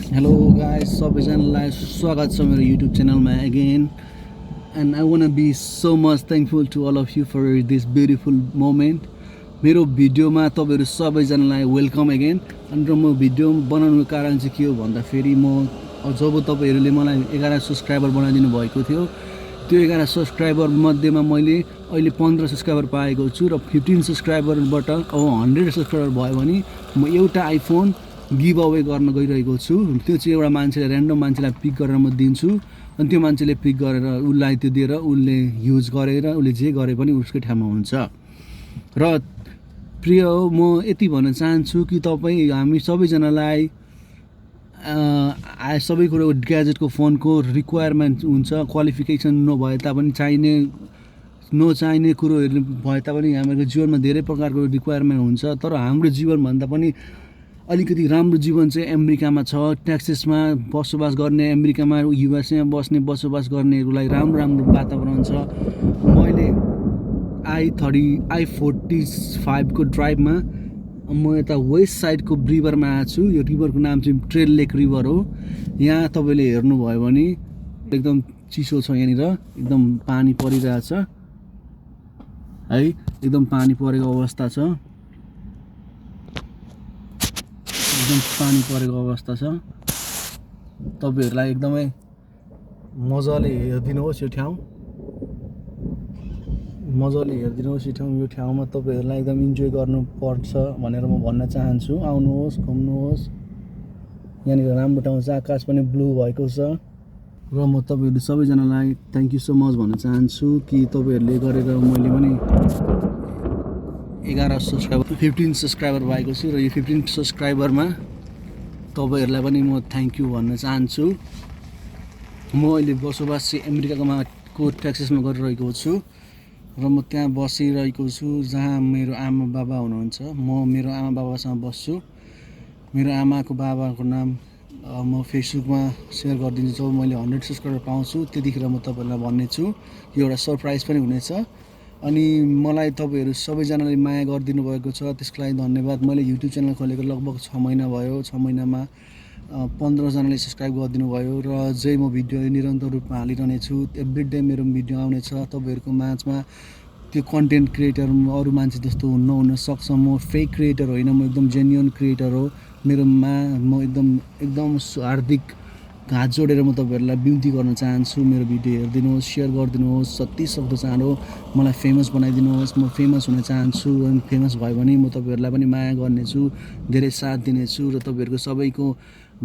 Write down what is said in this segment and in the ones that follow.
Hello guys, सबैजनालाई स्वागत छ मेरो YouTube च्यानलमा again, and I want to be so much thankful to all of you for this beautiful moment. मेरो भिडियोमा तपाईहरु सबैजनालाई वेलकम अगेन। अनि र म भिडियो बनाउनुको कारण चाहिँ के हो भन्दाखेरि जब तपाईहरुले मलाई 11 सब्स्क्राइबर बनाइदिनु भएको थियो, त्यो 11 सब्स्क्राइबर मध्येमा मैले अहिले 15 सब्स्क्राइबर पाएको छु र 15 सब्स्क्राइबरबाट अब 100 सब्स्क्राइबर भयो भने म एउटा आइफोन गिभ अवे गर्न गइरहेको छु। त्यो चाहिँ एउटा मान्छेले र्यान्डम मान्छेलाई पिक गरेर म दिन्छु, अनि त्यो मान्छेले पिक गरेर उसलाई त्यो दिएर उसले युज गरेर उसले जे गरे पनि उसकै ठाउँमा हुन्छ। र प्रिय हो, म यति भन्न चाहन्छु कि हामी सबैजनालाई सबै कुरो ग्याजेटको फोनको रिक्वायरमेन्ट हुन्छ। क्वालिफिकेसन नभए तापनि नचाहिने कुरोहरू भए तापनि हाम्रो जीवनमा धेरै प्रकारको रिक्वायरमेन्ट हुन्छ। तर हाम्रो जीवनभन्दा पनि अलिकति राम्रो जीवन चाहिँ अमेरिकामा छ। टेक्सासमा बसोबास गर्ने, अमेरिकामा युएसएमा बसोबास गर्नेहरूलाई राम्रो वातावरण छ। मैले I45 को ड्राइभमा म यता वेस्ट साइडको रिभरमा आएको छु। यो रिभरको नाम चाहिँ ट्रेल लेक रिभर हो। यहाँ तपाईँले हेर्नुभयो भने एकदम चिसो छ, यहाँनिर एकदम पानी परिरहेछ है, एकदम पानी परेको अवस्था छ, एकदम पानी परेको अवस्था छ। तपाईहरुलाई एकदमै मजाले हेरिदिनुहोस् यो ठाउँ, मजाले हेरिदिनुहोस् यो ठाउँ। यो ठाउँमा तपाईहरुलाई एकदम इन्जोय गर्नुपर्छ भनेर म भन्न चाहन्छु। आउनुहोस्, घुम्नुहोस्, यहाँनिर राम्रो ठाउँ छ, आकाश पनि ब्लू भएको छ। र म तपाईहरु सबैजनालाई थ्याङ्क यू सो मच भन्न चाहन्छु कि तपाईहरुले गरेर मैले पनि 15 सब्स्क्राइबर भएको छु। र यो 15 सब्स्क्राइबरमा तपाईहरुलाई पनि म थ्याङ्क यू भन्न चाहन्छु। म अहिले बसोबास चाहिँ अमेरिकाको टेक्सासमा गरिरहेको छु र म त्यहाँ बसिरहेको छु जहाँ मेरो आमा बाबा हुनुहुन्छ। म मेरो आमा बाबासँग बस्छु। मेरो आमाको बाबाको नाम म फेसबुकमा सेयर गरिदिन्छु। जब मैले 100 सब्स्क्राइबर पाउँछु त्यतिखेर म तपाईहरुलाई भन्नेछु। यो एउटा सरप्राइज पनि हुनेछ। अनि मलाई तपाईहरु सबैजनाले माया गरिदिनु भएको छ, त्यसको लागि धन्यवाद। मैले युट्युब च्यानल खोलेको लगभग 6 महिना भयो। 6 महिनामा 15 जनाले सब्स्क्राइब गरिदिनु भयो र अझै म भिडियो निरन्तर रूपमा हालिरहने छु। एभ्रीडे मेरो भिडियो आउनेछ तपाईहरुको माझमा। त्यो कन्टेन्ट क्रिएटर अरू मान्छे जस्तो नहुन सक्छ। म फेक क्रिएटर होइन, म एकदम जेन्युन क्रिएटर हो। मेरोमा म एकदम हार्दिक हात जोडेर म तपाईहरुलाई बिन्ती गर्न चाहन्छु, मेरो भिडियो हेरिदिनुहोस्, सेयर गरिदिनुहोस्, जति सक्दो चाँडो मलाई फेमस बनाइदिनुहोस्। म फेमस हुन चाहन्छु, अनि फेमस भयो भने म तपाईहरुलाई पनि माया गर्नेछु, धेरै साथ दिनेछु र तपाईहरुको सबैको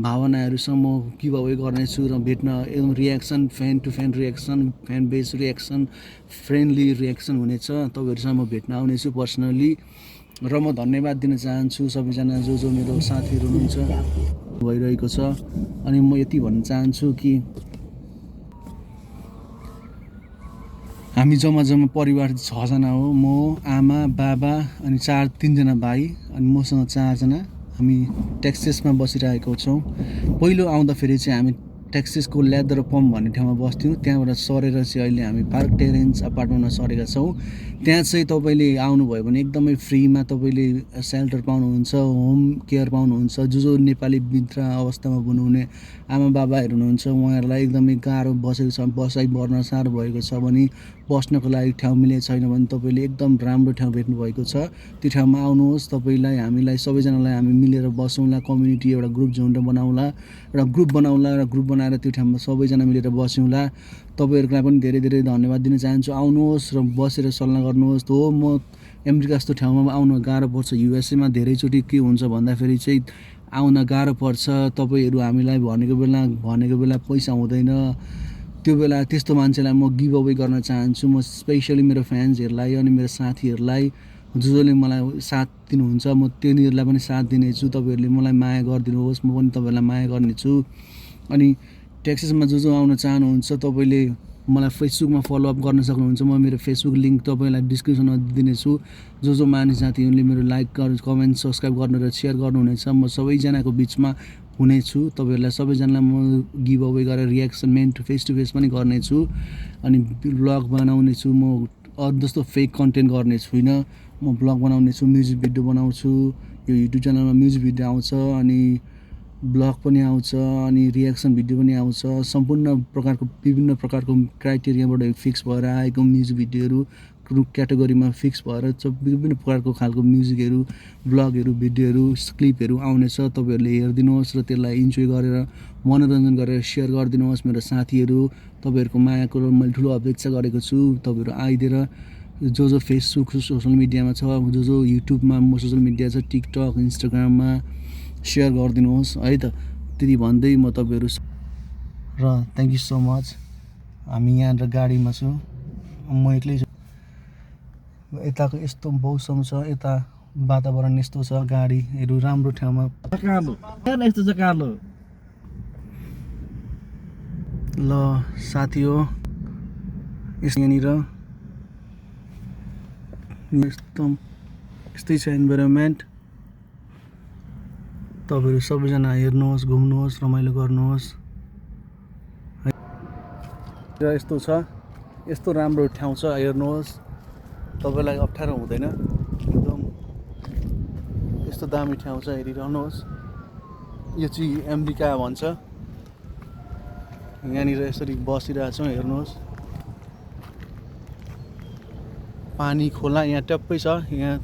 भावनाहरूसँग म गिभ अवे गर्नेछु र भेट्न एकदम reaction, fan to fan reaction, fan base reaction, friendly reaction हुनेछ। तपाईहरुसँग म भेट्न आउनेछु पर्सनली। र म धन्यवाद दिन चाहन्छु सबैजना जो मेरो साथीहरू हुनुहुन्छ भइरहेको छ। अनि म यति भन्न चाहन्छु कि हामी जम्मा परिवार 6 जना हो। म, आमा, बाबा अनि 3 जना भाइ, अनि मसँग 4 जना। हामी टेक्सासमा बसिरहेको छौँ। पहिलो आउँदाखेरि चाहिँ हामी टेक्सासको ल्यादर पम्प भन्ने ठाउँमा बस्थ्यौँ। त्यहाँबाट सरेर चाहिँ अहिले हामी पार्क टेरेन्स अपार्टमेन्टमा सरेका छौँ। त्यहाँ चाहिँ तपाईले आउनुभयो भने एकदमै फ्रीमा तपाईले सेल्टर पाउनुहुन्छ, होम केयर पाउनुहुन्छ। जो नेपाली वृद्ध अवस्थामा हुनुहुने आमा बाबाहरू हुनुहुन्छ उहाँहरूलाई एकदमै गाह्रो बसेको छ, बसाइ बढ्न साह्रो भएको छ भने, बस्नको लागि ठाउँ मिलेको छैन भने तपाईले एकदम राम्रो ठाउँ भेट्नु भएको छ। त्यो ठाउँमा आउनुहोस्। तपाईलाई हामीलाई सबैजनालाई हामी मिलेर बसौँला, कम्युनिटी एउटा ग्रुप झुन्ड बनाउँला, र ग्रुप बनाएर त्यो ठाउँमा सबैजना मिलेर बस्यौँला। तपाईहरुलाई पनि धेरै धन्यवाद दिन चाहन्छु। आउनुहोस् र बसेर सल्लाह गर्नुहोस्। हो, म अमेरिका जस्तो ठाउँमा आउन गाह्रो पर्छ। युएसएमा धेरैचोटि के हुन्छ भन्दाखेरि चाहिँ आउन गाह्रो पर्छ। तपाईहरु हामीलाई भनेको बेला पैसा हुँदैन। त्यो बेला त्यस्तो मान्छेलाई म गिभ अवे गर्न चाहन्छु। म स्पेशली मेरो फ्यान्सहरूलाई अनि मेरो साथीहरूलाई जसले मलाई साथ दिनुहुन्छ, म तिनीहरूलाई पनि साथ दिनेछु। तपाईहरुले मलाई माया गरिदिनुहोस्, म पनि तपाईहरुलाई माया गर्नेछु। अनि टेक्सासमा जो आउन चाहनुहुन्छ तपाईले मलाई फेसबुकमा फलोअप गर्न सक्नुहुन्छ। म मेरो फेसबुक लिङ्क तपाईलाई डिस्क्रिप्सनमा दिनेछु। जो मानिस साथीहरूले मेरो लाइक, कमेन्ट, सब्स्क्राइब गर्नु र सेयर गर्नुहुनेछ, म सबैजनाको बिचमा हुनेछु। तपाईहरुलाई सबैजनालाई म गिभ अवे गरेर रियाक्सन फेस टु फेस पनि गर्नेछु। अनि ब्लग बनाउनेछु। म जस्तो फेक कन्टेन्ट गर्ने छुइनँ। म ब्लग बनाउनेछु, म्युजिक भिडियो बनाउँछु। यो युट्युब च्यानलमा म्युजिक भिडियो आउँछ। अनि ब्लग पनि आउँछ अनि रियाक्सन भिडियो पनि आउँछ। सम्पूर्ण प्रकारको विभिन्न प्रकारको क्राइटेरियाबाट फिक्स भएर आएको म्युजिक भिडियोहरू क्याटेगोरीमा फिक्स भएर विभिन्न प्रकारको खालको म्युजिकहरू ब्लगहरू भिडियोहरू क्लिपहरू आउनेछ। तपाईँहरूले हेरिदिनुहोस् र त्यसलाई इन्जोय गरेर मनोरञ्जन गरेर सेयर गरिदिनुहोस्। मेरो साथीहरू तपाईँहरूको मायाको मैले ठुलो अपेक्षा गरेको छु। तपाईँहरू आइदिएर जो फेसबुक सोसियल मिडियामा छ, जो युट्युबमा सोसियल मिडिया छ, टिकटक इन्स्टाग्राममा सेयर गरिदिनुहोस् है त। त्यति भन्दै म तपाईँहरू र थ्याङ्क यू सो मच। हामी यहाँनिर गाडीमा छु, म एक्लै छु। यताको यस्तो मौसम छ, यता वातावरण यस्तो छ, गाडीहरू राम्रो ठाउँमा यस्तो छ कालो। ल साथी हो यहाँनिर यस्तै छ इन्भाइरोमेन्ट। तपाईँहरू सबैजना हेर्नुहोस्, घुम्नुहोस्, रमाइलो गर्नुहोस् र यस्तो छ, यस्तो राम्रो ठाउँ छ, हेर्नुहोस्, तपाईँलाई अप्ठ्यारो हुँदैन। एकदम यस्तो दामी ठाउँ छ, हेरिरहनुहोस्। यो चाहिँ अमेरिका भन्छ। यहाँनिर यसरी बसिरहेको छौँ, हेर्नुहोस्। पानी खोला यहाँ टप्पै छ, यहाँ